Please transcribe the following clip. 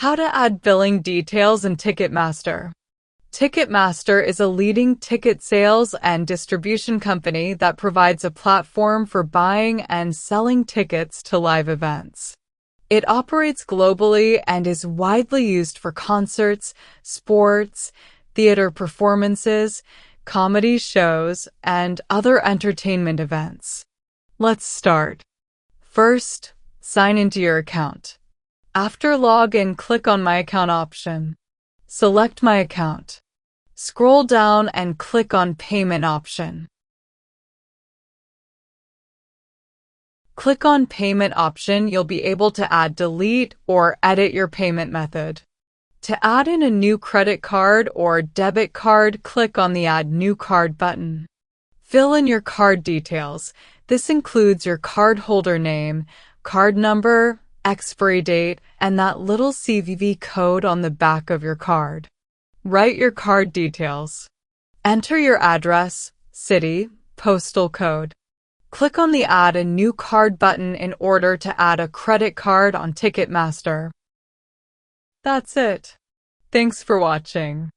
How to add billing details in Ticketmaster. Ticketmaster is a leading ticket sales and distribution company that provides a platform for buying and selling tickets to live events. It operates globally and is widely used for concerts, sports, theater performances, comedy shows, and other entertainment events. Let's start. First, sign into your account. After login, click on My Account option. Select My Account. Scroll down and click on Payment option. Click on Payment option. You'll be able to add, delete, or edit your payment method. To add in a new credit card or debit card, click on the Add New Card button. Fill in your card details. This includes your cardholder name, card number, expiry date, and that little CVV code on the back of your card. Write your card details. Enter your address, city, postal code. Click on the Add a New Card button in order to add a credit card on Ticketmaster. That's it. Thanks for watching.